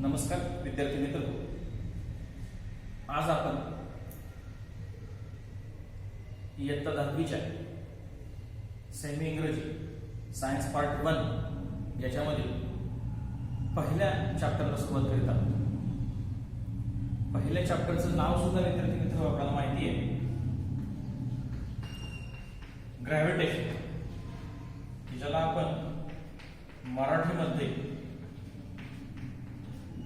नमस्कार विद्यार्थी मित्र, आज आपण इयत्ता 10वीच्या सेमी इंग्रजी सायन्स पार्ट 1 याच्यामध्ये पहिल्या चॅप्टरला सुरुवात करीत आहोत. पहिल्या चॅप्टरचं नाव सुद्धा विद्यार्थी मित्र आपल्याला माहिती आहे, ग्रॅव्हिटेशन, ज्याला आपण मराठीमध्ये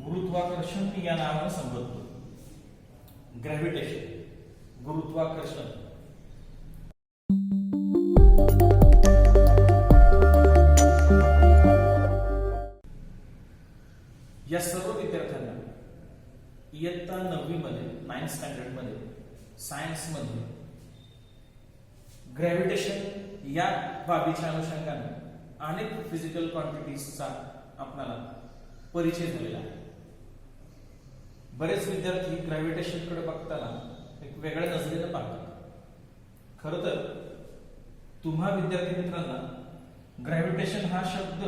गुरुत्वाकर्षण या नावाने संबोधतो. ग्रॅव्हिटेशन, गुरुत्वाकर्षण. या सर्व विद्यार्थ्यांना इयत्ता 9वी मध्ये 9th स्टँडर्ड मध्ये सायन्स मध्ये ग्रॅव्हिटेशन या बाबीच्या अनुषंगाने अनेक फिजिकल क्वांटिटीजचा आपल्याला परिचय झालेला आहे. बरेच विद्यार्थी ग्रॅव्हिटेशनकडे बघताना एक वेगळ्या नजरेने पाहतात. खरं तर तुम्हा विद्यार्थी मित्रांना ग्रॅव्हिटेशन हा शब्द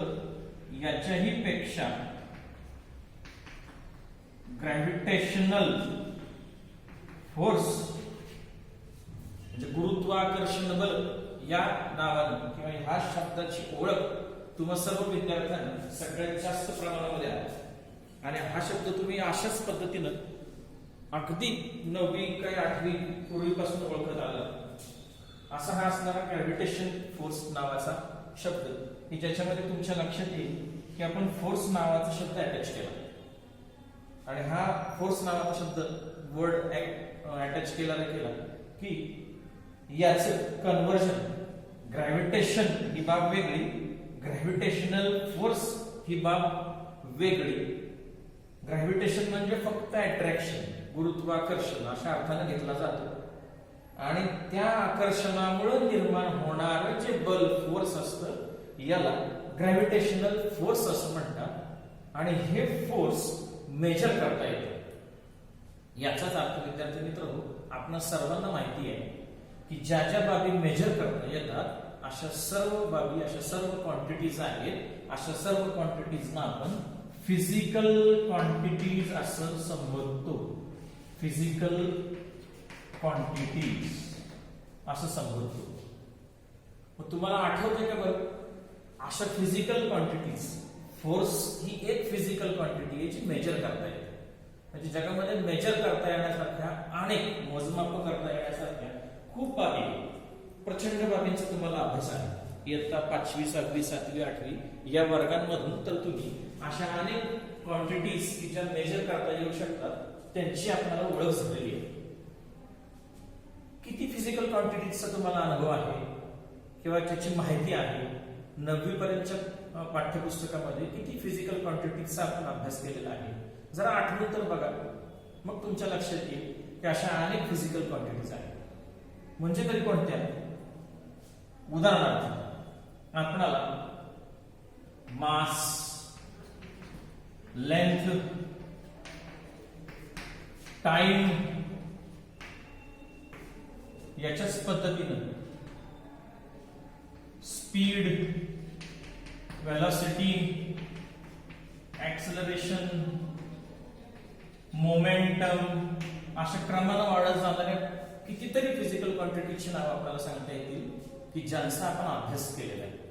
याच्याही पेक्षा ग्रॅव्हिटेशनल फोर्स म्हणजे गुरुत्वाकर्षण बल या नावाने किंवा ह्या शब्दाची ओळख तुम्हा सर्व विद्यार्थ्यांना सगळ्यात जास्त प्रमाणामध्ये आहे. आणि हा शब्द तुम्ही अशाच पद्धतीनं अगदी 9वी काय 8वी पूर्वीपासून ओळखत आला. असा हा असणारा ग्रॅव्हिटेशन फोर्स नावाचा शब्द की ज्याच्यामध्ये तुमच्या लक्षात येईल की आपण फोर्स नावाचा शब्द अटॅच केला आणि हा फोर्स नावाचा शब्द वर्ड अटॅच केला की याचं कन्व्हर्जन ग्रॅव्हिटेशन ही बाब वेगळी, ग्रॅव्हिटेशनल फोर्स ही बाब वेगळी. ग्रॅव्हिटेशन म्हणजे फक्त अट्रॅक्शन, गुरुत्वाकर्षण अशा अर्थाने घेतला जातो आणि त्या आकर्षणामुळे निर्माण होणारं जे बल फोर्स असतं याला ग्रॅव्हिटेशनल फोर्स असं म्हणतात आणि हे फोर्स मेजर करता येतं. याचाच अर्थ विद्यार्थी मित्रांनो, आपल्या सर्वांना माहिती आहे की ज्या ज्या बाबी मेजर करता येतात अशा सर्व बाबी, अशा सर्व क्वांटिटीज आहेत, अशा सर्व क्वांटिटीजना आपण फिजिकल क्वांटिटीज असं संबोधतो. फिजिकल क्वांटिटीज असं संबोधतो. मग तुम्हाला आठवतंय का बरं, अशा फिजिकल क्वांटिटीज, फोर्स ही एक फिजिकल क्वांटिटी आहे जी मेजर करता येते. म्हणजे जगामध्ये मेजर करता येण्यासारख्या अनेक मोजमाप करता येण्यासारख्या खूप बाबी, प्रचंड बाबींचा तुम्हाला अभ्यास आहे. इयत्ता 5वी 6वी 7वी 8वी या वर्गांमधून तर तुम्ही अशा अनेक क्वांटिटीज की ज्या मेजर करता येऊ शकतात त्यांची आपल्याला ओळख झालेली आहे. किती फिजिकल क्वांटिटीजचा तुम्हाला अनुभव आहे किंवा त्याची माहिती आहे? 9वी पर्यंतच्या पाठ्यपुस्तकामध्ये किती फिजिकल क्वांटिटीजचा आपण अभ्यास केलेला आहे? जरा आठवून तर बघा, मग तुमच्या लक्षात येईल की अशा अनेक फिजिकल क्वांटिटीज आहेत. म्हणजे तरी कोणत्या? उदाहरणार्थ आपणाला मास, लेंथ, टाइम याच्याच पद्धतीनं स्पीड, वेलोसिटी, ऍक्सेलरेशन, मोमेंटम अशा क्रमानं वाढत जाणाऱ्या कितीतरी फिजिकल क्वांटिटीची नाव आपल्याला सांगता येतील की ज्यांचा आपण अभ्यास केलेला आहे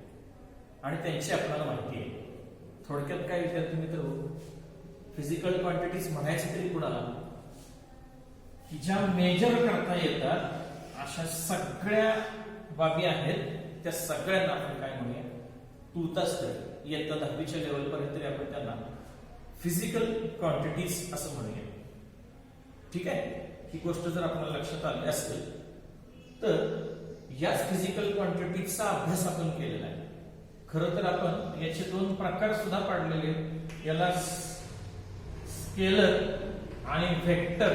आणि त्यांची आपल्याला माहिती आहे. थोडक्यात काय विद्यार्थी मित्र, फिजिकल क्वांटिटीज म्हणायचं तरी कुणाला की ज्या मेजर करता येतात अशा सगळ्या बाबी आहेत, त्या सगळ्यांना आपण काय म्हणूया, तूर्तास इयत्ता 10वीच्या लेवल पर्यंत आपण त्यांना फिजिकल क्वांटिटीज असं म्हणूया. ठीक आहे, ही गोष्ट जर आपल्याला लक्षात आली असेल तर याच फिजिकल क्वांटिटीजचा अभ्यास आपण केलेला आहे. खरं तर आपण याचे 2 प्रकार सुद्धा पाडलेले आहेत. याला स्केलर आणि व्हेक्टर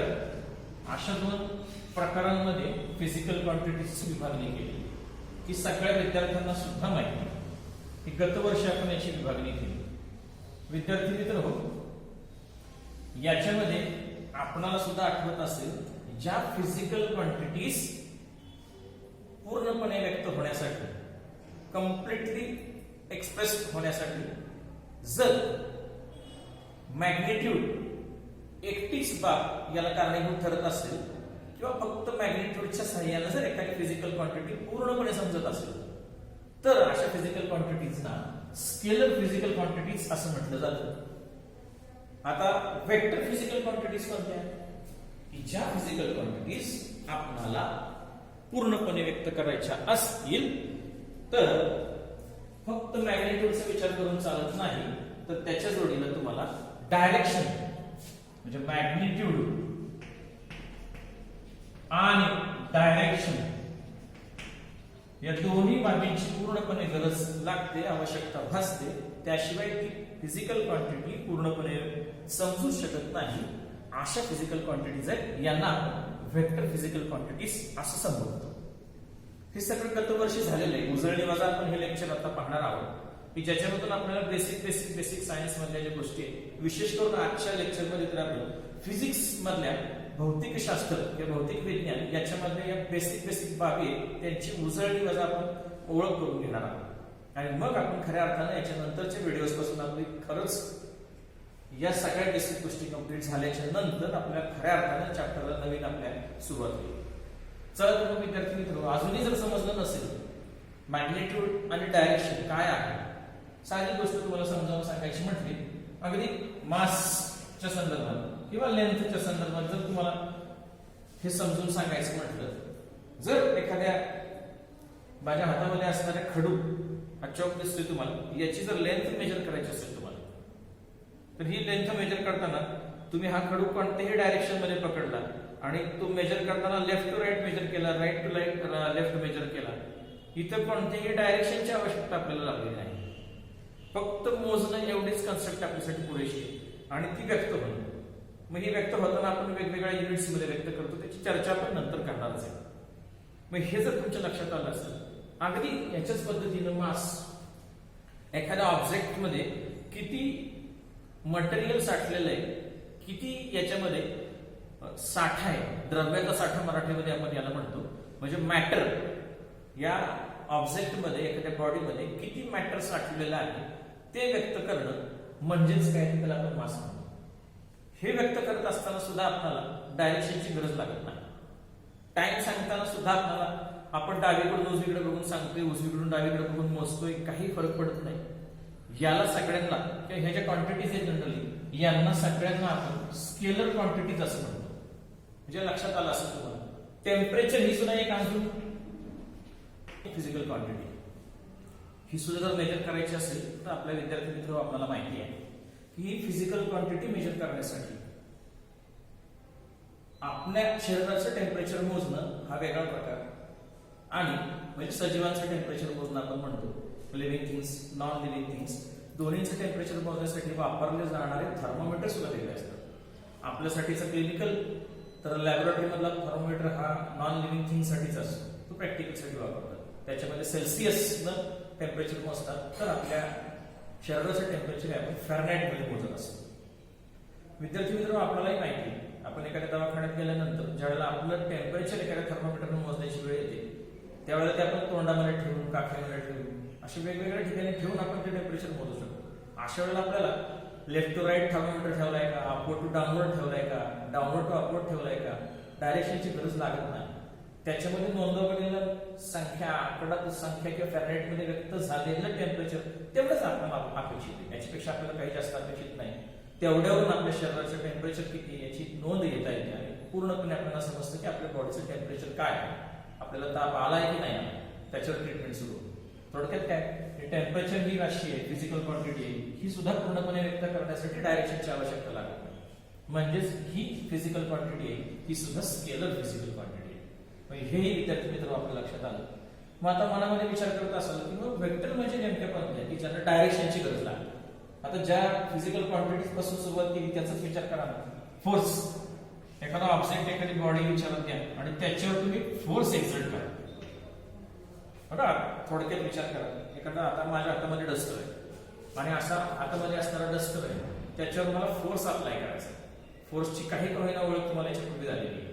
अशा 2 प्रकारांमध्ये फिजिकल क्वांटिटीजची विभागणी केली की सगळ्या विद्यार्थ्यांना सुद्धा माहिती की गतवर्षी आपण याची विभागणी केली. विद्यार्थी मित्र हो, याच्यामध्ये आपणाला सुद्धा आठवत असेल, ज्या फिजिकल क्वांटिटीज पूर्णपणे व्यक्त होण्यासाठी, कम्प्लिटली एक्सप्रेस होण्यासाठी जर मॅग्निट्यूड एकटीच बाब याला कारणीभूत ठरत असेल किंवा फक्त मॅग्निट्यूडच्या सहाय्याने जर एखादी फिजिकल क्वांटिटी पूर्णपणे समजत असेल तर अशा फिजिकल क्वांटिटीजना स्केलर फिजिकल क्वांटिटीज असं म्हटलं जातं. आता वेक्टर फिजिकल क्वांटिटीज कोणत्या की ज्या फिजिकल क्वांटिटीज आपल्याला पूर्णपणे व्यक्त करायच्या असतील तर फक्त मॅग्निट्यूडचा विचार करून चालत नाही, तर त्याच्या जोडीला तुम्हाला डायरेक्शन म्हणजे मॅग्निट्यूड आणि डायरेक्शन या दोन्ही बाबींची पूर्णपणे गरज लागते, आवश्यकता भासते. त्याशिवाय ती फिजिकल क्वांटिटी पूर्णपणे समजू शकत नाही. अशा फिजिकल क्वांटिटीज आहेत, यांना आपण वेक्टर फिजिकल क्वांटिटीज असं संबोधतो. हे सगळं गतवर्षी झालेलं आहे. उजळणी वजा आपण हे लेक्चर आता पाहणार आहोत की ज्याच्यामधून आपल्याला बेसिक सायन्स मधल्या ज्या गोष्टी आहेत, विशेष करून आजच्या लेक्चरमध्ये तर आपण फिजिक्स मधल्या भौतिकशास्त्र किंवा भौतिक विज्ञान याच्यामध्ये या बेसिक बाबी आहेत त्यांची उजळणी वजा आपण ओळख करून घेणार आहोत. आणि मग आपण खऱ्या अर्थानं याच्या नंतरच्या व्हिडिओज पासून आपली खरंच या सगळ्या बेसिक गोष्टी कंप्लीट झाल्याच्या नंतर आपल्या खऱ्या अर्थानं चॅप्टरला नवीन आपल्या सुरुवात होईल. चला तर मग विद्यार्थी मित्र, अजूनही जर समजलं नसेल मॅग्निट्यूड आणि डायरेक्शन काय आहे, साधी गोष्ट तुम्हाला समजावून सांगायची म्हटली, अगदी मासच्या संदर्भात किंवा लेंथच्या संदर्भात जर तुम्हाला हे समजून सांगायचं म्हटलं, जर एखाद्या माझ्या हातामध्ये असणाऱ्या खडू हा चौक दिसतोय तुम्हाला, याची जर लेंथ मेजर करायची असेल तुम्हाला, तर ही लेंथ मेजर करताना तुम्ही हा खडू कोणत्याही डायरेक्शन मध्ये पकडला आणि तो मेजर करताना लेफ्ट टू राईट मेजर केला, राईट टू लेफ्ट मेजर केला, इथं कोणत्याही डायरेक्शनची आवश्यकता आपल्याला लागली नाही. फक्त मोजणं एवढीच कन्सेप्ट आपल्यासाठी पुरेशी आहे आणि ती व्यक्त होणं. मग ही व्यक्त होताना आपण वेगवेगळ्या युनिट्स मध्ये व्यक्त करतो, त्याची चर्चा आपण नंतर करणारच आहे. मग हे जर तुमच्या लक्षात आलं असेल, अगदी याच्याच पद्धतीनं मास एखाद्या ऑब्जेक्ट मध्ये किती मटेरियल साठलेलं आहे, किती याच्यामध्ये साठा आहे, द्रव्याचा साठा मराठीमध्ये आपण याला म्हणतो, म्हणजे मॅटर या ऑब्जेक्ट मध्ये एखाद्या बॉडीमध्ये किती मॅटर साठलेलं आहे ते व्यक्त करणं म्हणजेच काय, त्याला आपण मास म्हणतो. हे व्यक्त करत असताना सुद्धा आपल्याला डायरेक्शनची गरज लागत नाही. टाइम सांगताना सुद्धा आपल्याला आपण डावीकडून उजवीकडे बघून सांगतोय, उजवीकडून डावीकडे बघून मोजतोय, काही फरक पडत नाही. याला सगळ्यांना किंवा ह्या ज्या क्वांटिटीज आहेत जनरली यांना सगळ्यांना आपण स्केलर क्वांटिटीज असं म्हणतो. म्हणजे लक्षात आलं असेल तुम्हाला, टेम्परेचर ही सुद्धा एक अजून फिजिकल क्वांटिटी, ही सुद्धा जर मेजर करायची असेल तर आपल्या विद्यार्थी मित्र आपल्याला माहिती आहे की ही फिजिकल क्वांटिटी मेजर करण्यासाठी आपल्या शरीराचं टेम्परेचर मोजणं हा वेगळा प्रकार आणि म्हणजे सजीवांचं टेम्परेचर मोजणं आपण म्हणतो, living things, non living things, दोन्हीचं टेम्परेचर मोजण्यासाठी वापरले जाणारे थर्मोमीटर सुद्धा वेगळे असतात. आपल्यासाठीचं क्लिनिकल तर लॅबोरेटरी मधला थर्मोमीटर हा नॉन लिव्हिंग थिंग साठीच असतो, तो प्रॅक्टिकल साठी वापरतात. त्याच्यामध्ये सेल्सिअसनं टेम्परेचर मोजतात, तर आपल्या शरीराचं टेम्परेचर आपण फॅरनहाइट मध्ये मोजत असतो. विद्यार्थी मित्र, आपल्यालाही माहिती आहे, आपण एखाद्या दवाखान्यात गेल्यानंतर ज्यावेळेला आपलं टेम्परेचर एखाद्या थर्मोमीटरने मोजण्याची वेळ येते त्यावेळेला ते आपण तोंडामध्ये ठेवून, काखेमध्ये ठेवून, अशा वेगवेगळ्या ठिकाणी ठेवून आपण ते टेम्परेचर मोजू शकतो. अशा वेळेला आपल्याला लेफ्ट टू राईट थर्मोमीटर ठेवलाय का, अपवर्ड टू डाऊनवर्ड ठेवलाय का, डाऊनवर्ड टू अपवर्ड ठेवलाय का, डायरेक्शनची गरज लागत नाही. त्याच्यामध्ये नोंदवलेलं संख्या, आकडा संख्या किंवा फॅरनहाइट मध्ये व्यक्त झालेलं टेम्परेचर तेवढंच आपल्याला अपेक्षित आहे. याच्यापेक्षा आपल्याला काही जास्त अपेक्षित नाही. तेवढ्यावरून आपल्या शरीराचं टेम्परेचर किती याची नोंद घेता येते आणि पूर्णपणे आपल्याला समजतं की आपल्या बॉडीचं टेम्परेचर काय आहे, आपल्याला ताप आलाय की नाही त्याच्यावर ट्रीटमेंट सुरू होते. थोडक्यात काय, टेम्परेचर ही अशी आहे फिजिकल क्वांटिटी आहे, ही सुद्धा पूर्णपणे व्यक्त करण्यासाठी डायरेक्शनची आवश्यकता लागत नाही. म्हणजेच ही फिजिकल क्वांटिटी आहे, ही सुद्धा स्केलर फिजिकल क्वांटिटी आहे. हेही विद्यार्थी मित्र आपल्या लक्षात आलं. मग आता मनामध्ये विचार करत असाल की मग वेक्टर म्हणजे नेमक्या कोणत्या की ज्यांना डायरेक्शनची गरज लागते. आता ज्या फिजिकल क्वांटिटीज पासून सुरुवात केली त्याचाच विचार करा. फोर्स, एखादा ऑब्जेक्ट, एखादी बॉडी विचारात घ्या आणि त्याच्यावर तुम्ही फोर्स एक्झर्ट करा. बघा, थोडक्यात विचार करा, एखादा आता माझ्या हातामध्ये डस्टर आहे आणि असा हातामध्ये असणारा डस्टर आहे, त्याच्यावर मला फोर्स अप्लाय करायचा. फोर्सची काही का होईना ओळख तुम्हाला याच्या पूर्वी झालेली आहे.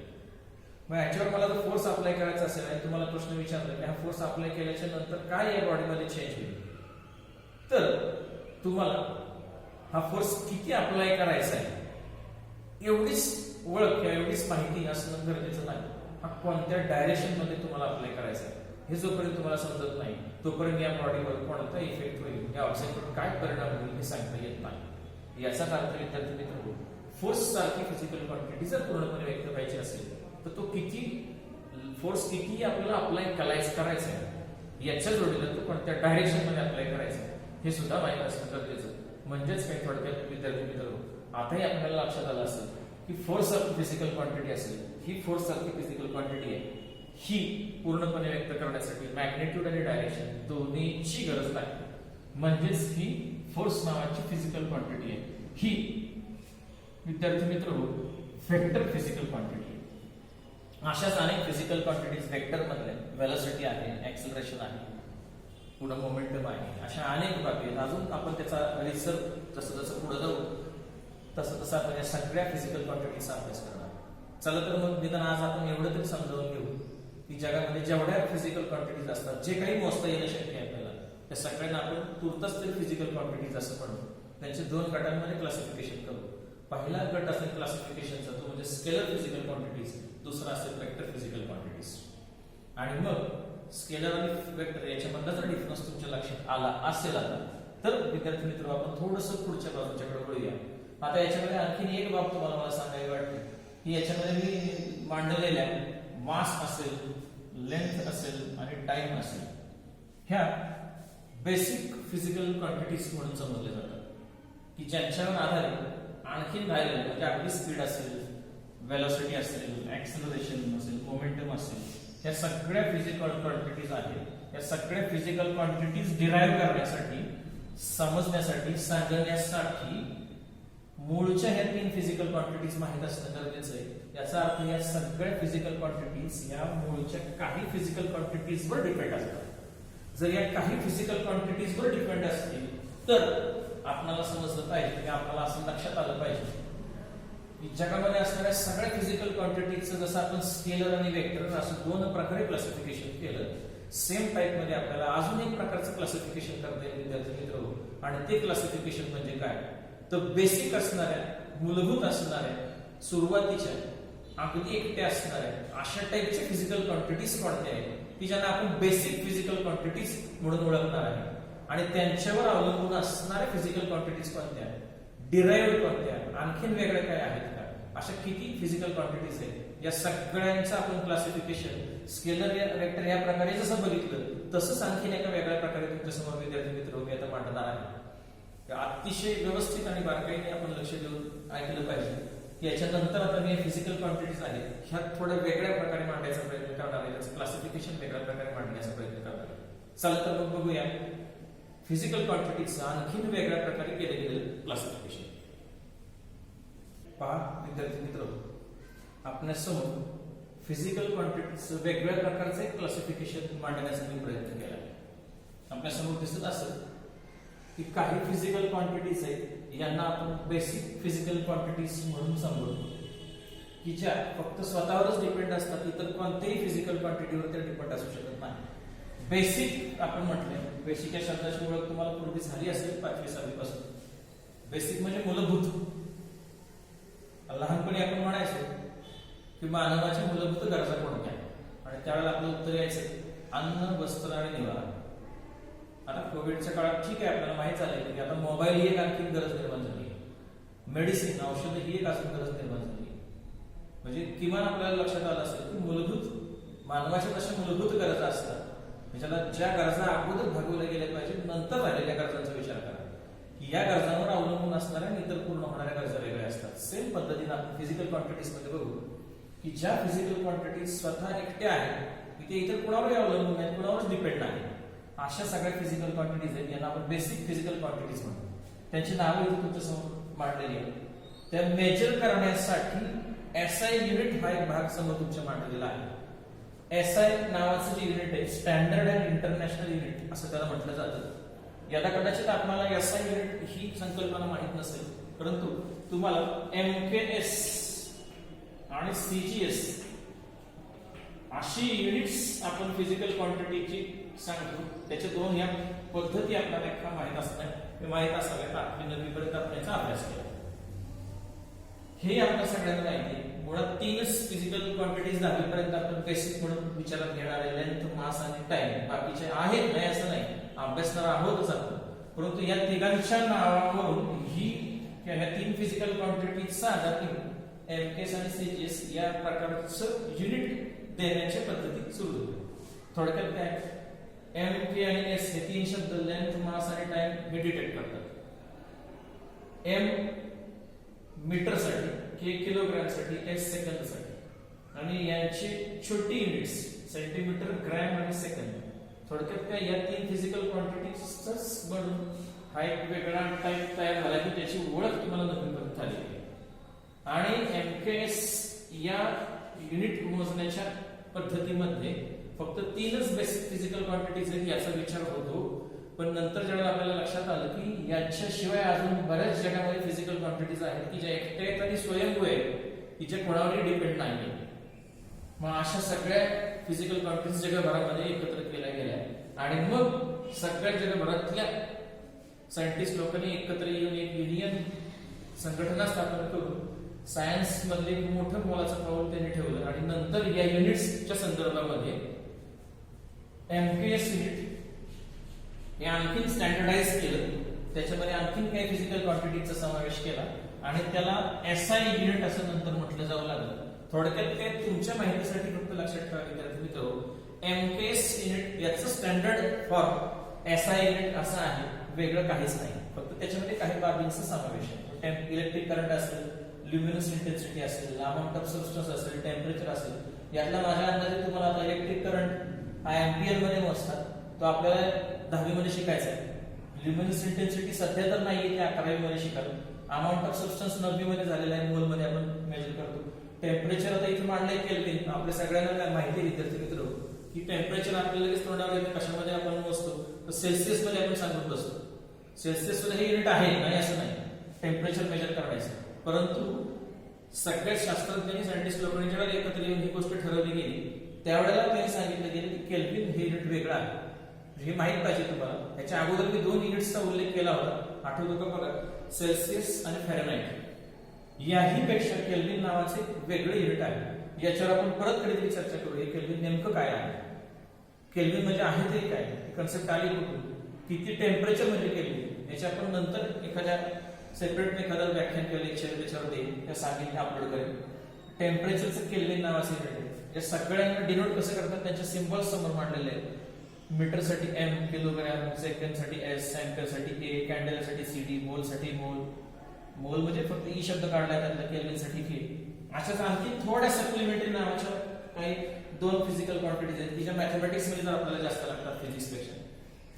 मग याच्यावर मला जर फोर्स अप्लाय करायचा असेल आणि तुम्हाला प्रश्न विचारला की हा फोर्स अप्लाय केल्याच्या नंतर काय या बॉडीमध्ये चेंज होईल, तर तुम्हाला हा फोर्स किती अप्लाय करायचा आहे एवढीच ओळख किंवा एवढीच माहिती असणं गरजेचं नाही. हा कोणत्या डायरेक्शन मध्ये तुम्हाला अप्लाय करायचा आहे हे जोपर्यंत तुम्हाला समजत नाही तोपर्यंत या बॉडीवर कोणता इफेक्ट होईल, या ऑब्जेक्टवर काय परिणाम होईल हे सांगता येत नाही. याचाच अर्थ विद्यार्थी मित्र, फोर्स सारखी फिजिकल क्वांटिटी जर पूर्णपणे व्यक्त व्हायची असेल तर तो किती फोर्स किती आपल्याला अप्लाय करायचा आहे याच्या जोडीला तो कोणत्या डायरेक्शन मध्ये अप्लाय करायचा हे सुद्धा माहित असणं गरजेचं. म्हणजेच काही थोडक्यात विद्यार्थी मित्र, आताही आपल्याला लक्षात आलं असेल की फोर्स सारखी फिजिकल क्वांटिटी असेल, ही फोर्स सारखी फिजिकल क्वांटिटी आहे, ही पूर्णपणे व्यक्त करण्यासाठी मॅग्नेट्यूड आणि डायरेक्शन दोन्हीची गरज नाही. म्हणजेच ही फोर्स नावाची फिजिकल क्वांटिटी आहे, ही विद्यार्थी मित्र वेक्टर फिजिकल क्वांटिटी आहे. अशाच अनेक फिजिकल क्वांटिटीज वेक्टर मधल्या वेलोसिटी आहे, ऍक्सेलरेशन आहे, पुढे मोमेंटम आहे, अशा अनेक बाबी आहेत. अजून आपण त्याचा रिसर्च जसं जसं पुढे जाऊ तसं तसं आपण या सगळ्या फिजिकल क्वांटिटीचा अभ्यास करणार. चला तर मग निदान आज आपण एवढं तरी समजावून घेऊ की जगामध्ये जेवढ्या फिजिकल क्वांटिटीज असतात, जे काही मोजता येणं शक्य आहे आपल्याला, त्या सगळ्यांना आपण तुर्तच तरी फिजिकल क्वांटिटीज असं म्हणू. त्यांचे दोन गटांमध्ये क्लासिफिकेशन करू. पहिला गट असेल क्लासिफिकेशनचा, तो म्हणजे स्केलर फिजिकल क्वांटिटीज, दुसरा असेल वेक्टर फिजिकल क्वांटिटीज. आणि मग स्केलर आणि वेक्टर याच्यामधला जर डिफरन्स तुमच्या लक्षात आला असेल आता तर विद्यार्थी मित्र आपण थोडंसं पुढच्या बाजूच्याकडे वळूया. आता याच्यामध्ये आणखी एक बाब तुम्हाला मला सांगायला वाटते की याच्यामध्ये मी मांडलेल्या मास असेल, लेंथ असेल आणि टाइम असेल, ह्या बेसिक फिजिकल क्वांटिटीज म्हणून समजले जातात की ज्यांच्यावर आधारित आणखीन राहिलेलं म्हणजे अगदी स्पीड असेल, वेलोसिटी असेल, ऍक्सेलरेशन असेल, मोमेंटम असेल, या सगळ्या फिजिकल क्वांटिटीज आहेत. या सगळ्या फिजिकल क्वांटिटीज डिराईव्ह करण्यासाठी, समजण्यासाठी, सांगण्यासाठी मूळच्या ह्या तीन फिजिकल क्वांटिटीज माहित असणं गरजेचं आहे. याचा अर्थ या सगळ्या फिजिकल क्वांटिटीज या मूळच्या काही फिजिकल क्वांटिटीजवर डिपेंड असतात. जर या काही फिजिकल क्वांटिटीजवर डिपेंड असतील तर आपल्याला समजलं पाहिजे की आपल्याला असं लक्षात आलं पाहिजे की जगामध्ये असणाऱ्या सगळ्या फिजिकल क्वांटिटीजचं जसं आपण स्केलर आणि वेक्टर असं दोन प्रकारे क्लासिफिकेशन केलं, सेम टाइप मध्ये आपल्याला अजून एक प्रकारचं क्लासिफिकेशन करता येईल विद्यार्थी मित्र. आणि ते क्लासिफिकेशन म्हणजे काय तर बेसिक असणाऱ्या, मूलभूत असणाऱ्या, सुरुवातीच्या, अगदी एकट्या असणाऱ्या अशा टाइपच्या फिजिकल क्वांटिटीज कोणत्या आहेत की ज्यांना आपण बेसिक फिजिकल क्वांटिटीज म्हणून ओळखणार आहे. आणि त्यांच्यावर अवलंबून असणाऱ्या फिजिकल क्वांटिटीज कोणत्या, डिराइव्ड कोणत्या, आणखीन वेगळ्या काय आहेत का, अशा किती फिजिकल क्वांटिटीज आहेत, या सगळ्यांचं आपण क्लासिफिकेशन स्केलर या वेक्टर या प्रकारे जसं बघितलं तसंच आणखीन एका वेगळ्या प्रकारे तुमच्यासमोर विद्यार्थी मित्र मी आता मांडणार आहे. अतिशय व्यवस्थित आणि बारकाईने आपण लक्ष देऊन ऐकलं पाहिजे की याच्यानंतर आता मी फिजिकल क्वांटिटीज आहेत ह्या थोड्या वेगळ्या प्रकारे मांडायचा प्रयत्न करणार आहे, त्याचं क्लासिफिकेशन वेगळ्या प्रकारे मांडण्याचा प्रयत्न करणार आहे. चला तर मग बघूया फिजिकल क्वांटिटीजचं आणखीन वेगळ्या प्रकारे केले गेलेलं क्लासिफिकेशन. पहा विद्यार्थी मित्र, आपल्यासमोर फिजिकल क्वांटिटीजचं वेगवेगळ्या प्रकारचं एक क्लासिफिकेशन मांडण्याचा मी प्रयत्न केला. आपल्यासमोर दिसत असेल की काही फिजिकल क्वांटिटीज आहेत यांना आपण बेसिक फिजिकल क्वांटिटीज म्हणून संबोधतो की ज्या फक्त स्वतःवरच डिपेंड असतात, इतर कोणत्याही फिजिकल क्वांटिटीवर ते डिपेंड असू शकत नाही. बेसिक आपण म्हटलंय, बेसिक या शब्दाची ओळख तुम्हाला पूर्वी झाली असेल 5वी-6वी पासून. बेसिक म्हणजे मूलभूत. लहानपणी आपण म्हणायचो की मानवाच्या मूलभूत गरजा कोणत्या आणि त्यावेळेला आपलं उत्तर यायचं अन्न, वस्त्र आणि निवारा. आता कोविडच्या काळात ठीक आहे आपल्याला माहित झालं की आता मोबाईल ही एक आणखी गरज निर्माण झाली, मेडिसिन, औषध ही एक अजून गरज निर्माण झाली. म्हणजे किमान आपल्याला लक्षात आलं असेल की मूलभूत मानवाच्या तशा मूलभूत गरजा असतात ज्याला ज्या गरजा अगोदर भागवल्या गेल्या पाहिजे, नंतर राहिलेल्या गरजांचा विचार करा की या गरजांवर अवलंबून असणाऱ्या आणि इतर पूर्ण होणाऱ्या गरजा वेगळ्या असतात. सेम पद्धतीने आपण फिजिकल क्वांटिटीज मध्ये बघू की ज्या फिजिकल क्वांटिटीज स्वतः एकट्या आहेत की ते इतर कुणावरही अवलंबून आहेत, कुणावरच डिपेंड नाही, अशा सगळ्या फिजिकल क्वांटिटीज आहेत यांना आपण बेसिक फिजिकल क्वांटिटीज म्हणतो. त्यांची नावं इथे तुमच्यासमोर मांडलेली आहेत. त्या मेजर करण्यासाठी एसआय युनिट हा एक भाग समोर तुमच्या मांडलेला आहे. एसआय नावाचं जे युनिट आहे, स्टँडर्ड अँड इंटरनॅशनल युनिट असं त्याला म्हटलं जातं. याला कदाचित आपल्याला एसआय युनिट ही संकल्पना माहित नसेल, परंतु तुम्हाला एमकेएस आणि सीजीएस अशी युनिट्स आपण फिजिकल क्वांटिटीची सांगतो. त्याच्या दोन या पद्धती आपल्याला माहित असतात. हे माहीत असावेत. 8वी 9वी पर्यंत आपण याचा अभ्यास केला. हे आपल्या सगळ्यांना माहिती आहे. मुळात 3च फिजिकल क्वांटिटीज 10वी पर्यंत आपण बेसिक म्हणून विचारात घेणार आहे, लेंथ, मास आणि टाइम. बाकीचे आहेत नाही असं नाही, अभ्यासणार आहोतच आपण, परंतु या तिघांच्या नावावरून ही ह्या 3 फिजिकल क्वांटिटीजचा आधार एमकेएस आणि सीजीएस या प्रकारचं युनिट देण्याच्या पद्धती सुरू होते. थोडक्यात काय, एम के आणि एस हे 3 शब्द लेंथ, मास आणि टाइम हे डिटेक्ट करतात. एम मीटर साठी, के किलोग्राम साठी, एस सेकंद साठी, आणि यांची छोटी युनिट्स सेंटीमीटर, ग्रॅम आणि सेकंद. थोडक्यात काय, या 3 फिजिकल क्वांटिटीजच बनून हा एक वेगळा टाइप तयार झाला की त्याची ओळख तुम्हाला नवीनपर्यंत झाली आहे. आणि एमकेएस या युनिट मोजण्याच्या पद्धतीमध्ये फक्त 3च बेसिक फिजिकल क्वांटिटीज आहेत याचा विचार होतो. पण नंतर जेव्हा आपल्याला लक्षात आलं की याच्याशिवाय अजून बऱ्याच जगामध्ये फिजिकल क्वांटिटीज आहेत की ज्या एकट्या आहेत आणि स्वयंभू आहेत, की ज्या कोणावरही डिपेंड नाही. मग अशा सगळ्या फिजिकल क्वांटिटीज जगभरामध्ये एकत्र केल्या गेल्या आणि मग सगळ्या जगभरातल्या सायंटिस्ट लोकांनी एकत्र येऊन एक युनियन संघटना स्थापन करून सायन्स मधले मोठं मोलाचं पाऊल त्यांनी ठेवलं. आणि नंतर या युनिट्सच्या संदर्भामध्ये एमकेएस युनिट हे आणखीन स्टँडर्डाइज केलं. त्याच्यामध्ये आणखीन काही फिजिकल क्वांटिटीचा समावेश केला आणि त्याला एसआय युनिट असं नंतर म्हटलं जावं लागलं. थोडक्यात काय, तुमच्या माहितीसाठी फक्त लक्षात ठेवा विद्यार्थी मित्र, एमकेएस युनिट याचं स्टँडर्ड फॉर्म एसआय युनिट असं आहे, वेगळं काहीच नाही. फक्त त्याच्यामध्ये काही बाबींचा समावेश आहे. इलेक्ट्रिक करंट असेल, ल्युमिनस इंटेन्सिटी असेल, अमाऊंट ऑफ सबस्टन्स असेल, टेम्परेचर असेल. यातला माझ्या अंदाजे तुम्हाला आता इलेक्ट्रिक करंट हा एम्पियर मध्ये मोजतात, तो आपल्याला 10वी मध्ये शिकायचा आहे. ल्युमिनस इंटेन्सिटी सध्या तर नाहीये, ते 11वी मध्ये शिकाल. अमाऊंट ऑफ सबस्टन्स 9वी मध्ये झालेला आहे, मोल मध्ये आपण मेजर करतो. टेम्परेचर आता इथे मांडलंय केल्विन. आपल्या सगळ्यांना माहिती आहे विद्यार्थी मित्र की टेम्परेचर आपल्याला लगेच तोंडावर येतं. कशामध्ये आपण मोजतो तर सेल्सिअस मध्ये आपण सांगत बसतो. सेल्सिअस मध्ये हे युनिट आहे, नाही असं नाही टेम्परेचर मेजर करायचं. परंतु सगळ्या शास्त्रज्ञांनी, सायंटिस्ट लोकांनी जेव्हा एकत्र येऊन ही गोष्ट ठरवली गेली त्यावेळेला त्यांनी सांगितलं गेलं की केल्विन हे युनिट वेगळं आहे. हे माहित पाहिजे तुम्हाला. त्याच्या अगोदर मी 2 युनिट्सचा उल्लेख केला होता, आठवतो का बघा, सेल्सिअस आणि फॅरेनहाइट. याही पेक्षा केल्विन नावाचे वेगळे युनिट आहे. याच्यावर आपण परत कधीतरी चर्चा करू. हे केल्विन नेमकं काय आहे, केल्विन म्हणजे आहे तरी काय, कन्सेप्ट आली कुठून, किती टेम्परेचर म्हणजे केल्विन, याच्या आपण नंतर एखाद्या सेपरेट एखादं व्याख्यान किंवा लेक्चर त्याच्यावर देईल, त्या सांगितलं अपलोड करेल. टेम्परेचरचं केल्विन नावाचे युनिट आहे. या सगळ्यांना डिनोट कसं करतात, त्यांचे सिम्बॉल्स समोर मांडलेले आहेत. मीटर साठी एम, किलोग्राम, सेकंड साठी एस, एम्पियर साठी ए, कॅन्डल साठी सीडी, मोल साठी मोल. मोल म्हणजे फक्त ई शब्द काढला त्यातला, केल्विन साठी के. अशाच आणखी थोड्या सप्लिमेंटरी नावाच्या काही 2 फिजिकल क्वांटिटीज आहेत की ज्या मॅथमॅटिक्स मध्ये आपल्याला जास्त लागतात फिजिक्स पेक्षा.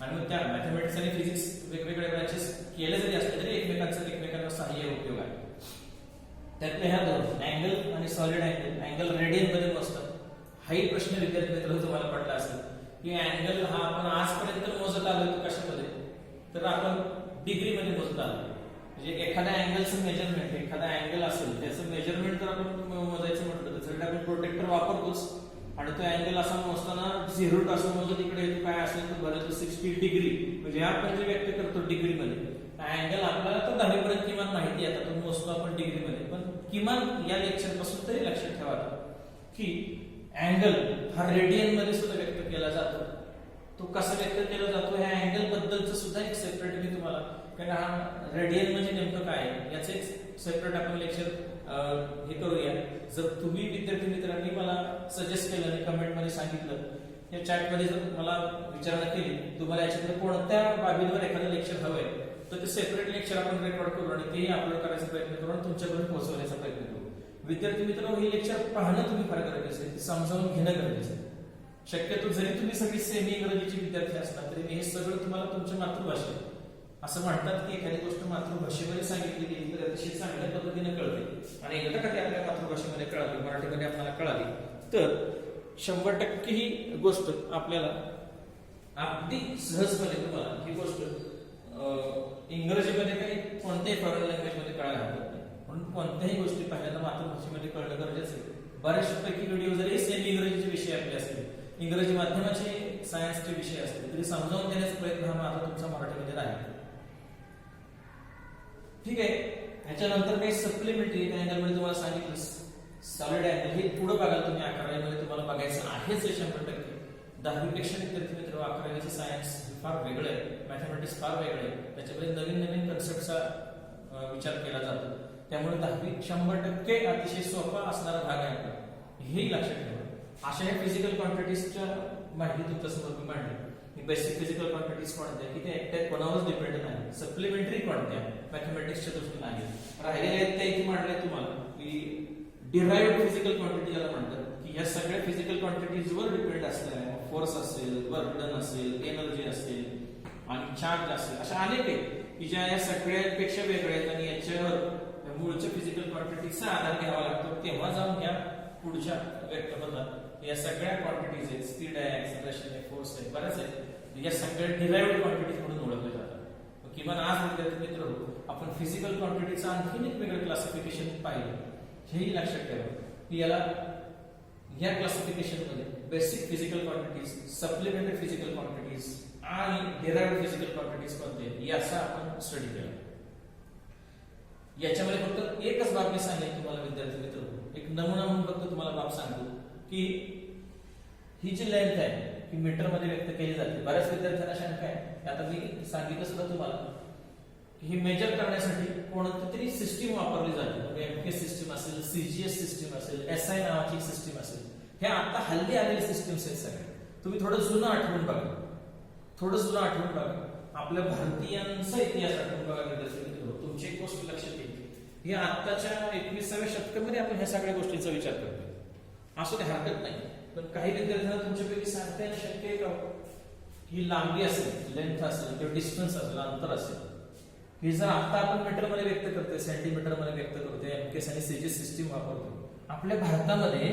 आणि मग त्या मॅथमॅटिक्स आणि फिजिक्स वेगवेगळे ब्रांचेस केले जरी असले तरी एकमेकांना सहाय्य उपयोग आहे. त्यातल्या ह्या 2 अँगल आणि सॉलिड अँगल. अँगल रेडियन मध्ये मोजतात. हाही प्रश्न विद्यार्थी मित्र तुम्हाला पडला असेल की अँगल हा आपण आजपर्यंत मोजत आलो कशामध्ये, तर आपण डिग्री मध्ये मोजत आलो. म्हणजे एखाद्या अँगलचं मेजरमेंट, एखादा अँगल असेल त्याचं मेजरमेंट जर आपण मोजायचं म्हटलं तर सगळं आपण प्रोटेक्टर वापरतोच. आणि तो अँगल असा मोजताना 0 असं मोजत इकडे काय असेल तर बरं 60 डिग्री, म्हणजे आपण जे व्यक्त करतो डिग्री मध्ये. अँगल आपल्याला तर 10वी पर्यंत किमान माहिती आहे, तो मोजतो आपण डिग्री मध्ये. पण किमान या लेक्चर पासून तरी लक्षात ठेवा की अँगल हा रेडियन मध्ये सुद्धा व्यक्त केला जातो. तो कसा व्यक्त केला जातो ह्या अँगल बद्दलचं सुद्धा एक सेपरेट मी तुम्हाला, कारण हा रेडियन म्हणजे नेमकं काय याचं एक सेपरेट आपण लेक्चर हे करूया. जर तुम्ही विद्यार्थी मित्रांनी मला सजेस्ट केलं आणि कमेंट मध्ये सांगितलं, या चॅट मध्ये जर मला विचारणा केली तुम्हाला याच्यामध्ये कोणत्या बाबींवर एखादं लेक्चर हवंय, तर ते सेपरेट लेक्चर आपण रेकॉर्ड करू आणि तेही अपलोड करायचा प्रयत्न करू आणि तुमच्यापर्यंत पोहोचवण्याचा प्रयत्न करू. विद्यार्थी मित्रांनो, हे लेक्चर पाहणं तुम्ही फार गरजेचं आहे, समजावून घेणं गरजेचं आहे. शक्यतो जरी तुम्ही सगळी सेमी इंग्रजीचे विद्यार्थी असला तरी हे सगळं तुम्हाला तुमच्या मातृभाषेत, असं म्हणतात की एखादी गोष्ट मातृभाषेमध्ये सांगितली गेली तर अतिशय चांगल्या पद्धतीने कळते. आणि एकदा का ती आपल्या मातृभाषेमध्ये कळाली, मराठीमध्ये आपल्याला कळाली, तर 100% ही गोष्ट आपल्याला अगदी सहजपणे तुम्हाला ही गोष्ट इंग्रजीमध्ये काही कोणत्याही फॉरेन लँग्वेज मध्ये कळायला हरकत नाही. म्हणून कोणत्याही गोष्टी पहिल्यांदा मातृभाषेमध्ये कळणं गरजेचं आहे. बऱ्याचपैकी व्हिडिओ जरी सेमी इंग्रजीचे विषय आपले असतील, इंग्रजी माध्यमाचे सायन्सचे विषय असतील, तरी समजावून देण्याचा प्रयत्न हा माझा तुमचा मराठीमध्ये राहील. ठीक आहे. ह्याच्यानंतर काही सप्लिमेंटरी अँगलमध्ये तुम्हाला सांगितलं सॉलिड अँगल हे पुढे बघा तुम्ही 11वीमध्ये तुम्हाला बघायचं आहेच 100%. 10वी पेक्षा विद्यार्थी मित्र 11वीचे सायन्स फार वेगळं आहे, मॅथमॅटिक्स फार वेगळं आहे, त्याच्यामध्ये नवीन नवीन कन्सेप्टचा विचार केला जातो. त्यामुळे 10वी 100% अतिशय सोपा असणारा भाग आहे आपला, हेही लक्षात ठेवा. अशा ह्या फिजिकल क्वांटिटीजच्या माहिती तुमच्यासमोर मी मांडली. बेसिक फिजिकल क्वांटिटीज कोणत्या की ते एकट्या कोणावरच डिपेंड नाही, सप्लिमेंटरी कोणत्या मॅथमॅटिक्सच्या दृष्टीने आहेत राहिलेल्या आहेत त्या इथे मांडल्या तुम्हाला की डिराइव्ड फिजिकल क्वांटिटी ज्याला म्हणतात की या सगळ्या फिजिकल क्वांटिटीजवर डिपेंड असणाऱ्या फोर्स असेल, वर्कडन असेल, एनर्जी असेल आणि चार्ज असेल, अशा अनेक आहेत की ज्या या सगळ्यांपेक्षा वेगळ्या आहेत आणि याच्यावर मूळच्या फिजिकल क्वांटिटीचा आधार घ्यावा लागतो. तेव्हा जाऊन या पुढच्या व्याख्यानात या सगळ्या क्वांटिटीज आहेत, स्पीड आहे, ऍक्सेलरेशन आहे, फोर्स आहे, बऱ्याच आहेत, या सगळ्या डिराइव्ड क्वांटिटीज म्हणून ओळखल्या जातात. किमान आज विद्यार्थी मित्र आपण फिजिकल क्वांटिटीचं आणखीन एक वेगळं क्लासिफिकेशन पाहिलं, हेही लक्षात ठेवा की याला या क्लासिफिकेशन मध्ये basic physical quantities, supplementary physical quantities आणि डिराइव्ड फिजिकल क्वांटिटीज कोणते याचा आपण स्टडी केला. याच्यामध्ये फक्त एकच बाब मी सांगेन तुम्हाला विद्यार्थी मित्र, एक नमुना म्हणून फक्त तुम्हाला बाब सांगतो की ही जी लेंथ आहे ही मीटर मध्ये व्यक्त केली जाते. बऱ्याच विद्यार्थ्यांना शंका आहे, आता मी सांगितलं सुद्धा तुम्हाला की हे मेजर करण्यासाठी कोणती तरी सिस्टीम वापरली जाते, म्हणजे एमके सिस्टीम असेल, सीजीएस सिस्टीम असेल, एसआय नावाची सिस्टीम असेल. हे आता हल्ली आलेले सिस्टीम्स आहेत सगळे. तुम्ही थोडं जुनं आठवून बघा, थोडं जुनं आठवून बघा, आपल्या भारतीयांचा इतिहास आठवून बघा विद्यार्थी मित्र. तुमची एक गोष्ट लक्षात येईल, ही आत्ताच्या 21व्या शतकामध्ये आपण ह्या सगळ्या गोष्टींचा विचार करतोय, असं ते हरकत नाही. पण काही विद्यार्थ्यांना तुमच्यापैकी सांगता येणं शक्य आहे का ही लांबी असेल, लेंथ असेल किंवा डिस्टन्स असेल, अंतर असेल, हे जर आता आपण मीटर मध्ये व्यक्त करतोय, सेंटीमीटर मध्ये व्यक्त करतोय, एमकेस आणि सीजीएस सिस्टीम वापरतो, आपल्या भारतामध्ये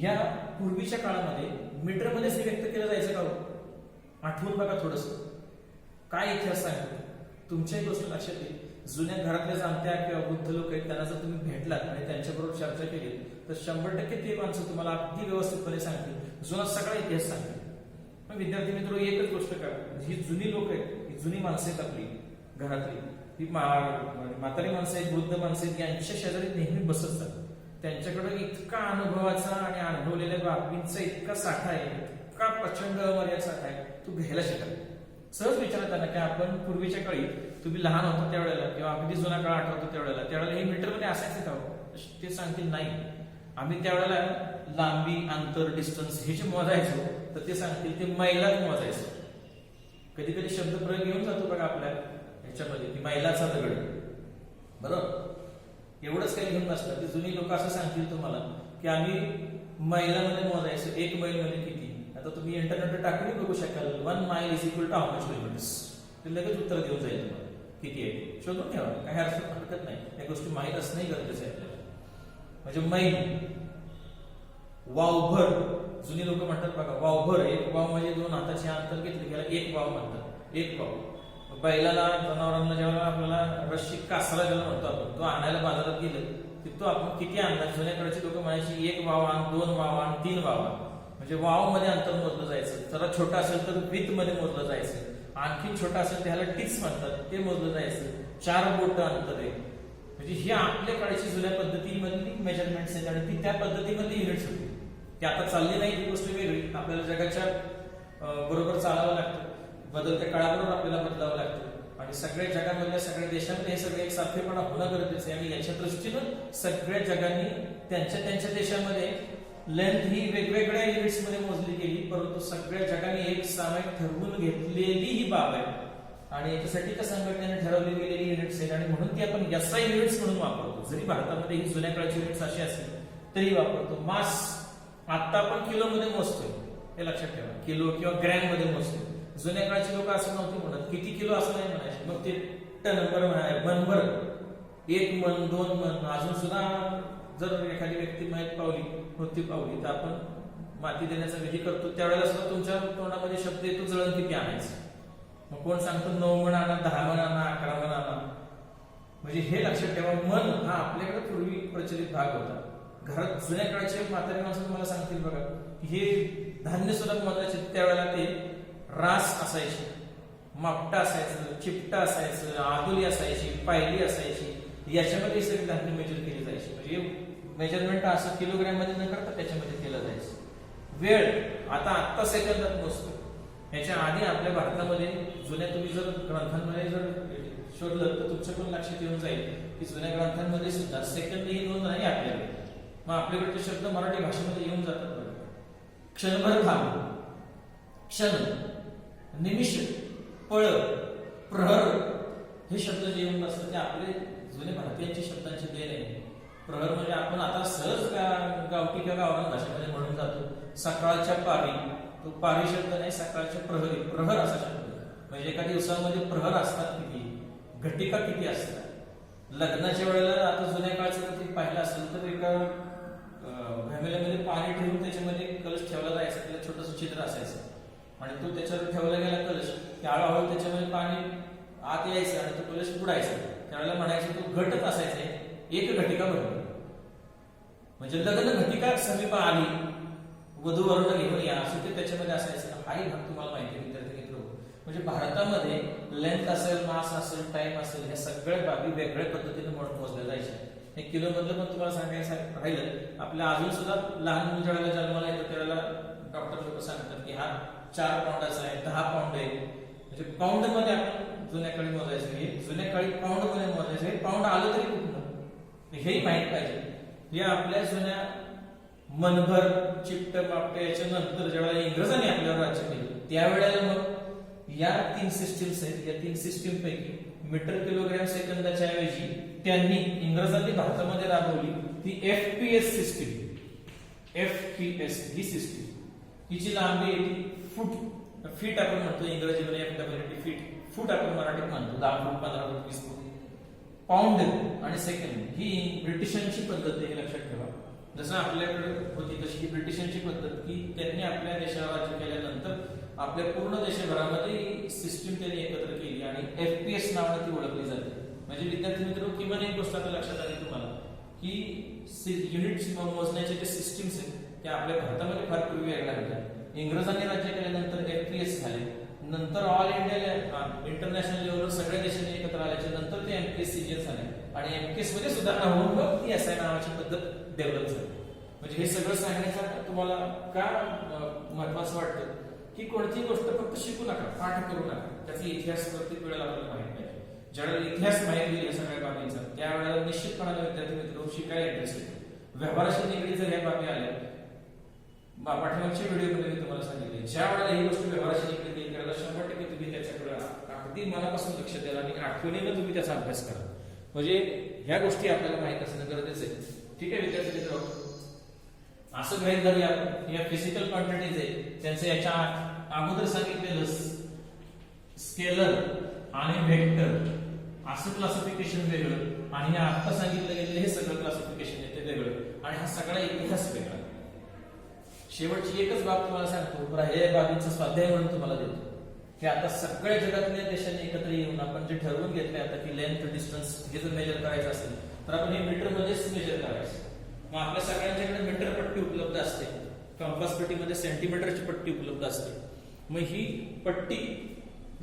या पूर्वीच्या काळामध्ये मीटर मध्येच व्यक्त केलं जायचं का? आठवून बघा थोडस, काय इतिहास सांगतो तुमच्याही गोष्ट लक्षात येईल. जुन्या घरातल्या जाणत्या किंवा वृद्ध लोक आहेत त्यांना जर तुम्ही भेटलात आणि त्यांच्याबरोबर चर्चा केली तर 100% ते माणसं तुम्हाला अगदी व्यवस्थितपणे सांगतील, जुना सगळा इतिहास सांगतील. पण विद्यार्थी मित्र एकच गोष्ट करा, ही जुनी लोक आहेत, ही जुनी माणसं आहेत आपली घरातली, ही म्हातारी माणसं आहेत, वृद्ध माणसं आहेत, यांच्या शेजारी नेहमी बसत असतात. त्यांच्याकडे इतका अनुभवाचा आणि अनुभवलेल्या बाबींचा इतका साठा आहे, इतका प्रचंड अमर्याद साठा आहे, तू घ्यायला शिकाल. सहज विचारत त्यांना की आपण पूर्वीच्या काळी तुम्ही लहान होतो त्यावेळेला किंवा अगदी जुना काळ आठवतो त्यावेळेला हे मीटर मध्ये असायचं का? ते सांगतील नाही, आम्ही त्यावेळेला लांबी, अंतर, डिस्टन्स हे जे मोजायचो तर ते सांगतील ते मैलात मोजायचं. कधी कधी शब्द प्रयोग घेऊन जातो बघा आपल्या ह्याच्यामध्ये की मैलाचा दगड, बरोबर, एवढंच काही घेऊन नसतं. ते जुनी लोक असं सांगतील तुम्हाला की आम्ही मैलामध्ये मोजायचो, 1 मैल म्हणजे किती. आता तुम्ही इंटरनेटवर टाकून बघू शकाल 1 mile is equal to how much kilometres, ते लगेच उत्तर देऊन जाईल तुम्हाला किती आहे, शोधून ठेवा, काही हरकत नाही. या गोष्टी माहीत असणंही गरजेचं आहे आपल्याला. म्हणजे मैल, वावभर, जुनी लोक म्हणतात बघा वावभर, 1 वाव म्हणजे 2 हाताचे अंतर घेतले गेला 1 वाव म्हणतात, 1 वाव. बैलाला, जनावरांना जेव्हा आपल्याला रशी कासरा ज्याला म्हणतो आपण, तो आणायला बाजारात गेलं की तो आपण किती आणला, जुन्याकडचे लोक म्हणायचे 1 वाव आण, 2 वाव आण, 3 वाव आण. म्हणजे वाव मध्ये अंतर मोजलं जायचं. जरा छोटा असेल तर विथ मध्ये मोजलं जायचं, आणखी छोटा असेल त्याला टिक्स म्हणतात, ते मोजलं जायचं. 4 बोट अंतर आहे. म्हणजे ही आपल्या काळची जुन्या पद्धतीमधली मेजरमेंट्स आहेत आणि ती त्या पद्धतीमधली युनिट्स होती. ती आता चालली नाही, ही गोष्ट वेगळी. आपल्याला जगाच्या बरोबर चालावं लागतं, बदलत्या काळाबरोबर आपल्याला बदलावं लागतं आणि सगळ्या जगामधल्या सगळ्या देशांमध्ये हे सगळं एक सारखेपणा होणं गरजेचं आहे. आणि याच्या दृष्टीनं सगळ्या जगांनी त्यांच्या देशामध्ये लेंथ ही वेगवेगळ्या युनिट्स मध्ये मोजली गेली, परंतु सगळ्या जगाने एक सामायिक ठरवून घेतलेली ही बाब आहे आणि याच्यासाठी त्या संघटनेने ठरवली गेलेली युनिट्स आहेत आणि म्हणून ती आपण एसआय युनिट्स म्हणून वापरतो. जरी भारतामध्ये ही जुन्या काळची युनिट्स अशी असतील तरी वापरतो. मास आता आपण किलो मध्ये मोजतोय, हे लक्षात ठेवा, किलो किंवा ग्रॅम मध्ये मोजतोय. जुन्या काळची लोक असं नव्हते म्हणत, किती किलो असं नाही म्हणायचे, मग ते टनभर म्हणाय, मनभर, 1 मन, 2 मन. अजून सुद्धा जर एखादी व्यक्ती माहीत पावली, मृत्यू पावली, तर आपण माती देण्याचा विधी करतो. त्यावेळेला सुद्धा तुमच्या तोंडामध्ये शब्द येतो जळण किती आणायचं. मग कोण सांगतो 9 मन आणा, 10 मन आणा, 11 मन आणा. म्हणजे हे लक्षात ठेवा, मन हा आपल्याकडे पूर्वी प्रचलित भाग होता. घरात जुन्या काळचे म्हातारी माणसं तुम्हाला सांगतील बघा, हे धान्य सुद्धा मोजायचे त्यावेळेला ते रास असायचे, मापटा असायचं, चिपटा असायचं, आदुली असायची, पायली असायची, याच्यामध्ये सगळी धान्य मेजर केली जायची. म्हणजे मेजरमेंट असं किलोग्रॅम मध्ये न करता त्याच्यामध्ये केलं जायचं. वेळ आता सेकंदात मोजतो. याच्या आधी आपल्या भारतामध्ये जुन्या तुम्ही जर ग्रंथांमध्ये जर शोधलं तर तुमच्या पण लक्षात येऊन जाईल की जुन्या ग्रंथांमध्ये सुद्धा सेकंद ही नोंद नाही आपल्याकडे. मग आपल्याकडचे शब्द मराठी भाषेमध्ये येऊन जातात. क्षणभर थांब, क्षण, निमिष, पळ, प्रहर हे शब्द जे येऊन असतात ते आपले जुने भारतीयांचे शब्दांचे देण आहे. प्रहर म्हणजे आपण आता सहज गावठी किंवा गावरान भाषेमध्ये म्हणून जातो. सकाळच्या पारी, तो पारी शब्द नाही, सकाळच्या प्रहरी, प्रहर असा शब्द. म्हणजे एका दिवसामध्ये प्रहर असतात किती, घटिका किती असतात. लग्नाच्या वेळेला आता जुन्या काळचं जर ते पाहिलं असेल तर एका घमेल्यामध्ये पाणी ठेवून त्याच्यामध्ये कलश ठेवला जायचा. त्याला छोटंसं छिद्र असायचं आणि तो त्याच्यावर ठेवला गेला कलश, की हळूहळू त्याच्यामध्ये पाणी आत यायचं आणि तो कलश बुडायचा. त्यावेळेला म्हणायचं तो घटच असायचा, एक घटिका भरली. म्हणजे लग्न घटिका समीप आली, वधू वर्ण घेऊन या असं ते त्याच्यामध्ये असायचं. हाही भाग तुम्हाला माहिती आहे विद्यार्थी मित्र. म्हणजे भारतामध्ये लेंथ असेल, मास असेल, टाइम असेल, ह्या सगळ्या बाबी वेगळ्या पद्धतीने मोजल्या जायच्या. हे किलो मधलं पण तुम्हाला सांगायचं राहिलं, आपल्या अजून सुद्धा लहान मुलं ज्यावेळेला जन्माला येतो त्यावेळेला डॉक्टर लोक सांगतात की हा 4 पाऊंडाचा आहे, 10 पाऊंड आहे. म्हणजे पाऊंड मध्ये आपण जुन्या काळी मोजायचं. हे जुन्या काळी पाऊंड मध्ये मोजायचं. हे पाऊंड आलं तरी कुठलं हेही माहित पाहिजे. हे आपल्या जुन्या मनभर चिपट मापट याच्या नंतर ज्यावेळेला इंग्रजांनी आपल्यावर राज्य केलं त्यावेळेला मग या 3 सिस्टीम्स आहेत. या 3 सिस्टीम पैकी मीटर किलोग्रॅम सेकंदाच्या ऐवजी त्यांनी इंग्रजांनी भारतामध्ये राबवली ती एफपीएस सिस्टीम. एफपीएस ही सिस्टीम, हिची लांबी येते फूट, फीट आपण म्हणतो इंग्रजीमध्ये FWT फीट, फूट आपण मराठीत म्हणतो 10 फूट, 15 फूट, 20 फूट. पाऊंड आणि सेकंड ही ब्रिटिशांची पद्धत आहे, लक्षात ठेवा. जसं आपल्याकडे होती तशी ही ब्रिटिशांची पद्धत की त्यांनी आपल्या देशावर राज्य केल्यानंतर आपल्या पूर्ण देशभरामध्ये सिस्टीम त्यांनी एकत्र केली आणि एफपीएस नावाने ती ओळखली जाते. म्हणजे विद्यार्थी मित्र, किमान एक गोष्ट आता लक्षात आली तुम्हाला की युनिट्स मोजण्याचे जे सिस्टीम्स आहेत त्या आपल्या भारतामध्ये फार पूर्वी यायला लागल्या. इंग्रजांनी राज्य केल्यानंतर एफपीएस झाले, नंतर ऑल इंडिया इंटरनॅशनल लेवलवर सगळ्या देशांनी एकत्र आल्याच्या नंतर ते एमपीएस सीजन झाले आणि एमपीएस मध्ये सुधारणा होऊन मग ती एसआय नावाची पद्धत डेव्हलप झाली. म्हणजे हे सगळं सांगण्याचा तुम्हाला का महत्वाचं वाटतं की कोणतीही गोष्ट फक्त शिकू नका, पाठ करू नका, त्याचा इतिहास प्रत्येक वेळेला आपल्याला माहित पाहिजे. ज्यावेळेला इतिहास माहिती होईल या सगळ्या बाबींचा त्यावेळेला निश्चितपणाने विद्यार्थी मित्र शिकायला इंटरेस्ट येतो. व्यवहाराशी निगडीत जर या बाबी आल्या, पाठीमागच्या व्हिडिओमध्ये मी तुम्हाला सांगितले, ज्या वेळेला ही गोष्ट व्यवहाराशी निगडीत येईल त्याला 100% तुम्ही त्याच्याकडे अगदी मनापासून लक्ष द्याल आणि आठवणीनं तुम्ही त्याचा अभ्यास करा. म्हणजे ह्या गोष्टी आपल्याला माहित असणं गरजेचं आहे. ठीक आहे विद्यार्थी मित्र, असं गृहीत धरूया आपण या फिजिकल क्वांटिटीज आहे त्यांचं याच्या अगोदर सांगितलेलं स्केलर आणि व्हेक्टर असं क्लासिफिकेशन वेगळं आणि हे आता सांगितलं गेलेलं हे सगळं क्लासिफिकेशन आहे ते वेगळं आणि हा सगळा इतिहास वेगळा. शेवटची एकच बाब तुम्हाला सांगतो, हे बाबींचा स्वाध्याय म्हणून तुम्हाला देतो की आता सगळ्या जगातल्या देशांनी एकत्र येऊन आपण जे ठरवून घेतलंय आता की लेंथ डिस्टन्स हे जर मेजर करायचं असेल तर आपण हे मीटर मध्येच मेजर करायचं. मग आपल्या सगळ्यांच्याकडे मीटर पट्टी उपलब्ध असते, कंपास पट्टीमध्ये सेंटीमीटरची पट्टी उपलब्ध असते. मग ही पट्टी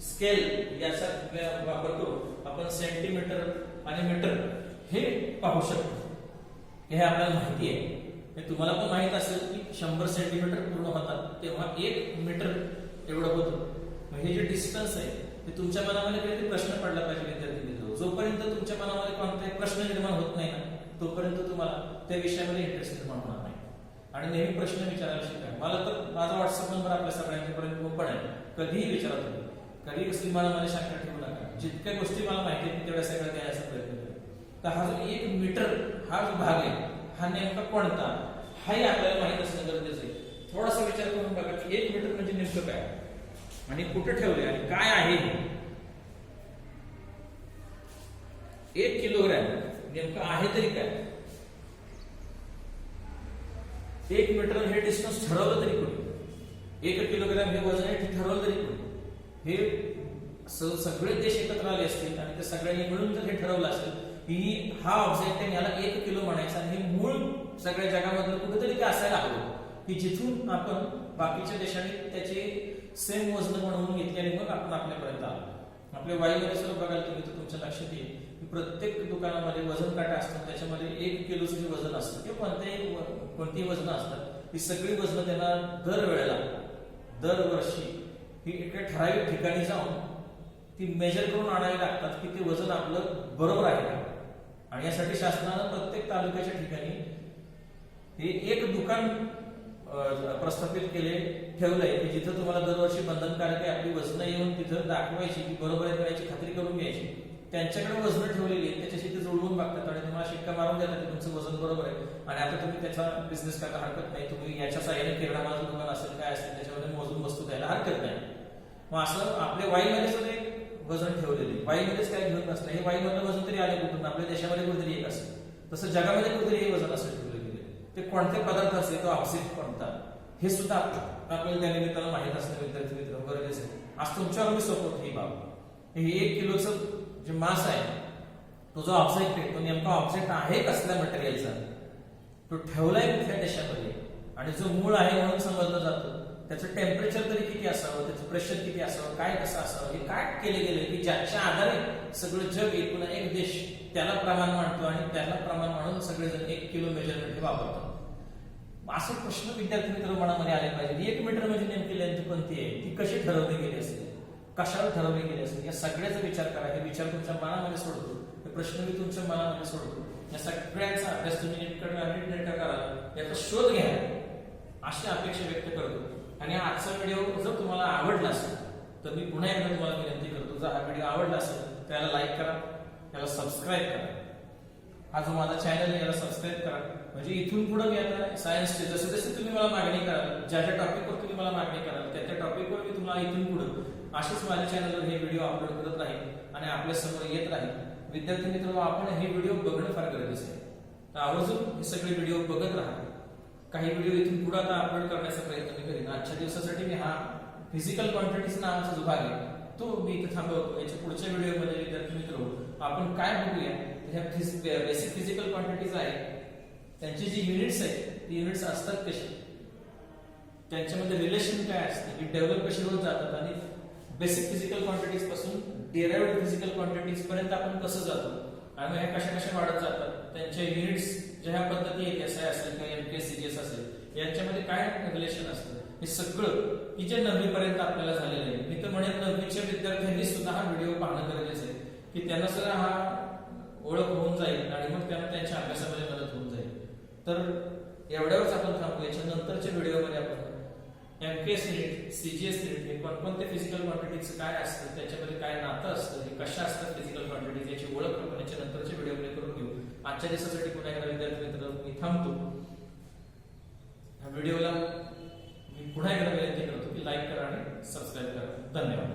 स्केल याचा वापर करून आपण सेंटीमीटर आणि मीटर हे पाहू शकतो. हे आपल्याला माहिती आहे. हे तुम्हाला पण माहित असेल की 100 सेंटीमीटर पूर्ण होतात तेव्हा 1 मीटर एवढं होतं. हे जे डिस्टन्स आहे ते तुमच्या मनामध्ये काहीतरी प्रश्न पडला पाहिजे विद्यार्थी मित्र. जोपर्यंत तुमच्या मनामध्ये कोणताही प्रश्न निर्माण होत नाही ना तोपर्यंत तुम्हाला त्या विषयामध्ये इंटरेस्ट निर्माण होणार नाही. आणि नेहमी प्रश्न विचारायला शिका. मला तर माझा व्हॉट्सअप नंबर आपल्या सगळ्यांच्यापर्यंत ओपन आहे, कधीही विचारा तुम्ही, कधी कसली मनामध्ये शंका ठेवू नका. जितक्या गोष्टी मला माहिती आहेत तेवढ्या सगळ्या द्यायचा प्रयत्न करा. तर हा जो 1 मीटर हा जो भाग आहे हा नेमका कोणता हाही आपल्याला माहित असणं गरजेचं आहे. थोडासा विचार करून बघा की 1 मीटर म्हणजे नेमकं काय आणि कुठे ठेवले आणि काय आहे. 1 किलोग्रॅम नेमकं आहे तरी काय, 1 मीटर हे डिस्टन्स ठरवलं तरी कोणी, 1 किलोग्रॅम हे वजन आहे ठरवलं तरी कोणी. हे सगळे देश एकत्र आले असतील आणि ते सगळ्यांनी मिळून जर हे ठरवलं असेल की हा ऑब्जेक्ट आहे याला 1 किलो म्हणायचं आणि हे मूळ सगळ्या जगामधलं कुठेतरी ते असायला हवं की जिथून आपण बाकीच्या देशांनी त्याचे सेम वजन बनवून घेतली आणि मग आपण आपल्यापर्यंत आलो. आपल्या वाईमध्ये सुद्धा बघायला तुम्ही तर तुमच्या लक्षात येईल की प्रत्येक दुकानामध्ये वजन काटा असतात, त्याच्यामध्ये 1 किलोचं जे वजन असतं किंवा कोणतीही वजन असतात ती सगळी वजन त्यांना दरवेळेला दरवर्षी ही एका ठराविक ठिकाणी जाऊन ती मेजर करून आणावी लागतात की ते वजन आपलं बरोबर आहे का. आणि यासाठी शासनानं प्रत्येक तालुक्याच्या ठिकाणी हे एक दुकान प्रस्थापित ठेवलंय की जिथं तुम्हाला दरवर्षी बंधनकारक आहे आपली वजन येऊन तिथं दाखवायची की बरोबर आहे याची खात्री करून घ्यायची. त्यांच्याकडे वजन ठेवलेली आहे, त्याच्याशी ते जुळवून बघतात आणि तुम्हाला शिक्का मारून देतात की तुमचं वजन बरोबर आहे आणि आता तुम्ही त्याचा बिझनेस करायला हरकत नाही. तुम्ही याच्या साह्याने किराणा मालाचं दुकान असेल काय असेल त्याच्यामध्ये मोजून वस्तू द्यायला हरकत नाही. मग असं आपल्या वाईमध्ये सुद्धा एक वजन ठेवलेले, वाईमध्येच काय घेऊन नसलं, हे वाईमधलं वजन तरी आले कुठून, आपल्या देशामध्ये कुठेतरी एक असेल, तसं जगामध्ये कुठेतरी हे वजन असं ठेवलं गेले. ते कोणते पदार्थ असते तो ऑक्सिड कोणता हे सुद्धा आपल्याला त्या निमित्तानं माहित असणं विद्यार्थी मित्र गरजेचं आहे. आज तुमच्यावर मी सोपवतो ही बाब. हे 1 किलोचं जे मास आहे तो जो ऑब्जेक्ट आहे तो नेमका ऑब्जेक्ट आहे कसल्या मटेरियलचा, तो ठेवलाय कुठल्या देशामध्ये आणि जो मूळ आहे म्हणून समजलं जातं. त्याचं टेम्परेचर तरी किती असावं, त्याचं प्रेशर किती असावं, काय कसं असावं, हे काय केले गेले की ज्याच्या आधारे सगळं जग एकूण एक देश त्याला प्रमाण मानतो आणि त्याला प्रमाण मानून सगळेजण 1 किलो मेजरमेंट वापरतात. असे प्रश्न विद्यार्थी मित्र मनामध्ये आले पाहिजे. 1 मीटर म्हणजे नेमकी लेंथ कोणती आहे, ती कशी ठरवली गेली असेल, कशावर ठरवली गेली असेल, या सगळ्याचा विचार करा. हे विचार तुमच्या मनामध्ये सोडतो, हे प्रश्न मी तुमच्या मनामध्ये सोडतो. या सगळ्यांचा अभ्यास तुम्ही नीट करा, याचा शोध घ्या अशी अपेक्षा व्यक्त करतो. आणि आजचा व्हिडिओ जर तुम्हाला आवडला असेल तर मी पुन्हा एकदा तुम्हाला विनंती करतो, जर हा व्हिडिओ आवडला असेल त्याला लाईक करा, त्याला सबस्क्राईब करा. हा जो माझा चॅनल आहे याला सबस्क्राईब करा, म्हणजे इथून पुढे मी आता सायन्सचे जसे जसे तुम्ही मला मागणी कराल, ज्या ज्या टॉपिकवर तुम्ही मला मागणी कराल त्या त्या टॉपिकवर मी तुम्हाला इथून पुढे असेच माझ्या चॅनलवर हे व्हिडिओ अपलोड करत राहील आणि आपल्या समोर येत राहील. विद्यार्थी मित्र आपण हे व्हिडिओ बघणं फार गरजेचं आहे, तर आवर्जून हे सगळे व्हिडिओ बघत राहा. काही व्हिडिओ इथून पुढे आता अपलोड करण्याचा प्रयत्न मी करीन. आजच्या दिवसासाठी मी हा फिजिकल क्वांटिटीज नावाचा जो भाग आहे तो मी इथे थांबवतो. याच्या पुढच्या व्हिडिओमध्ये विद्यार्थी मित्र आपण काय बघूया, ह्या बेसिक फिजिकल क्वांटिटीज आहे त्यांची जी युनिट्स आहेत ती युनिट्स असतात कशी, त्यांच्यामध्ये रिलेशन काय असते, की डेव्हलप कशी होत जातात आणि बेसिक फिजिकल क्वांटिटीज पासून डिराइव्ड फिजिकल क्वांटिटीज पर्यंत आपण कसं जातो आणि ह्या कशा कशा वाढत जातात, त्यांच्या युनिट्स ज्या पद्धती आहेत एसआय असेल किंवा एमकेएस सीजीएस असेल यांच्यामध्ये काय रिलेशन असतं, हे सगळं की जे 9वी पर्यंत आपल्याला झालेलं आहे. मी तर म्हणेन 9वीच्या विद्यार्थ्यांनी सुद्धा हा व्हिडिओ पाहणं गरजेचं आहे की त्यांना सुद्धा हा ओळख होऊन जाईल आणि मग त्यांना त्यांच्या अभ्यासामध्ये मदत होऊन जाईल. तर एवढ्यावरच आपण थांबू. याच्या नंतरच्या व्हिडिओमध्ये आपण एमकेएस युनिट, सीजीएस युनिट हे कोणकोणत्या फिजिकल क्वांटिटीज काय असतं, त्याच्यामध्ये काय नातं असतं, हे कशा असतात फिजिकल क्वांटिटीज याची ओळख आपण याच्या नंतरच्या व्हिडिओमध्ये करून घेऊ. आजच्या दिवसासाठी पुन्हा एकदा विद्यार्थी मित्र मी थांबतो. या व्हिडिओला मी पुन्हा एकदा विनंती करतो की लाईक करा आणि सबस्क्राईब करा. धन्यवाद.